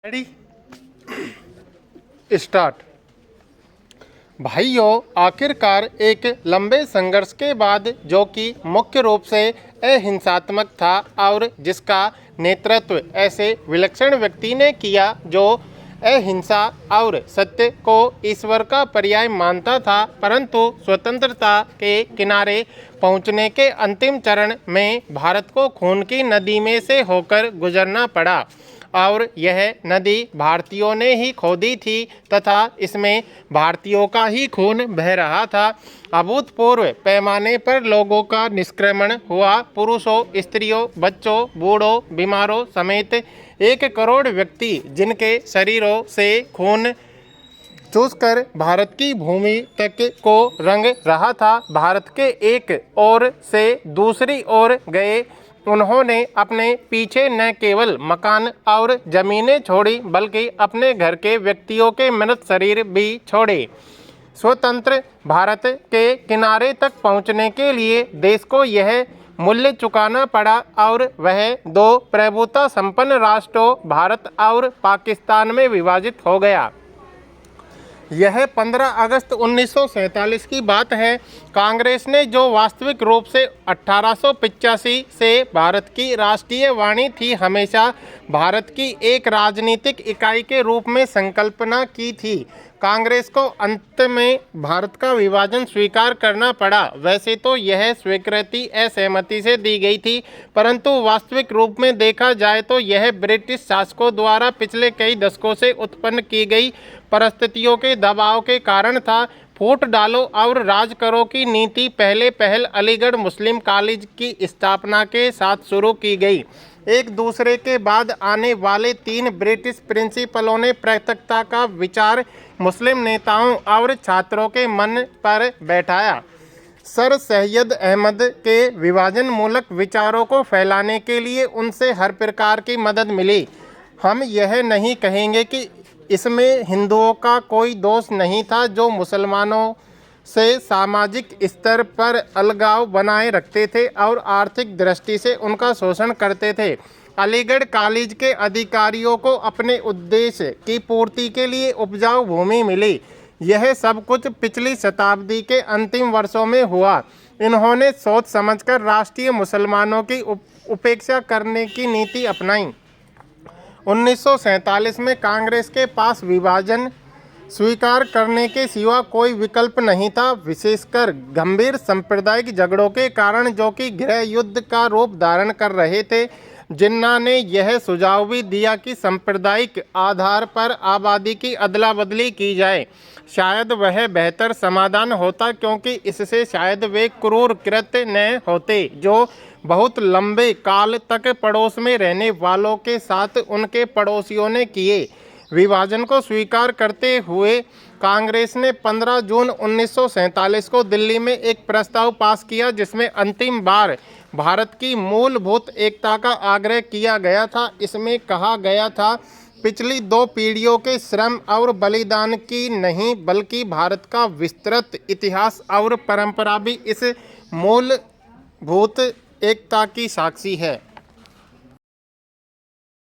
Ready start. भाइयों, आखिरकार एक लंबे संघर्ष के बाद, जो कि मुख्य रूप से अहिंसात्मक था और जिसका नेतृत्व ऐसे विलक्षण व्यक्ति ने किया जो अहिंसा और सत्य को ईश्वर का पर्याय मानता था, परंतु स्वतंत्रता के किनारे पहुंचने के अंतिम चरण में भारत को खून की नदी में से होकर गुजरना पड़ा। और यह नदी भारतीयों ने ही खोदी थी तथा इसमें भारतीयों का ही खून बह रहा था। अभूतपूर्व पैमाने पर लोगों का निष्क्रमण हुआ। पुरुषों, स्त्रियों, बच्चों, बूढ़ों, बीमारों समेत 1 करोड़ व्यक्ति, जिनके शरीरों से खून चूसकर भारत की भूमि तक को रंग रहा था, भारत के एक ओर से दूसरी ओर गए। उन्होंने अपने पीछे न केवल मकान और जमीनें छोड़ी, बल्कि अपने घर के व्यक्तियों के मृत शरीर भी छोड़े। स्वतंत्र भारत के किनारे तक पहुंचने के लिए देश को यह मूल्य चुकाना पड़ा और वह 2 प्रभुता संपन्न राष्ट्रों भारत और पाकिस्तान में विभाजित हो गया। यह 15 अगस्त 1947 की बात है। कांग्रेस ने, जो वास्तविक रूप से 1885 से भारत की राष्ट्रीय वाणी थी, हमेशा भारत की एक राजनीतिक इकाई के रूप में संकल्पना की थी। कांग्रेस को अंत में भारत का विभाजन स्वीकार करना पड़ा। वैसे तो यह स्वीकृति असहमति से दी गई थी, परंतु वास्तविक रूप में देखा जाए तो यह ब्रिटिश शासकों द्वारा पिछले कई दशकों से उत्पन्न की गई परिस्थितियों के दबाव के कारण था। फूट डालो और राज करो की नीति पहल अलीगढ़ मुस्लिम कॉलेज की स्थापना के साथ शुरू की गई। एक दूसरे के बाद आने वाले 3 ब्रिटिश प्रिंसिपलों ने पृथकता का विचार मुस्लिम नेताओं और छात्रों के मन पर बैठाया। सर सैयद अहमद के विभाजन मूलक विचारों को फैलाने के लिए उनसे हर प्रकार की मदद मिली। हम यह नहीं कहेंगे कि इसमें हिंदुओं का कोई दोष नहीं था, जो मुसलमानों से सामाजिक स्तर पर अलगाव बनाए रखते थे और आर्थिक दृष्टि से उनका शोषण करते थे। अलीगढ़ कॉलेज के अधिकारियों को अपने उद्देश्य की पूर्ति के लिए उपजाऊ भूमि मिली। यह सब कुछ पिछली शताब्दी के अंतिम वर्षों में हुआ। इन्होंने सोच समझकर राष्ट्रीय मुसलमानों की उपेक्षा करने की नीति अपनाई। 1947 में कांग्रेस के पास विभाजन स्वीकार करने के सिवा कोई विकल्प नहीं था, विशेषकर गंभीर सांप्रदायिक झगड़ों के कारण, जो कि गृह युद्ध का रूप धारण कर रहे थे। जिन्ना ने यह सुझाव भी दिया कि सांप्रदायिक आधार पर आबादी की अदला बदली की जाए। शायद वह बेहतर समाधान होता, क्योंकि इससे शायद वे क्रूर कृत्य न होते जो बहुत लंबे काल तक पड़ोस में रहने वालों के साथ उनके पड़ोसियों ने किए। विभाजन को स्वीकार करते हुए कांग्रेस ने 15 जून 1947 को दिल्ली में एक प्रस्ताव पास किया, जिसमें अंतिम बार भारत की मूलभूत एकता का आग्रह किया गया था। इसमें कहा गया था, पिछली 2 पीढ़ियों के श्रम और बलिदान की नहीं, बल्कि भारत का विस्तृत इतिहास और परंपरा भी इस मूलभूत एकता की साक्षी है।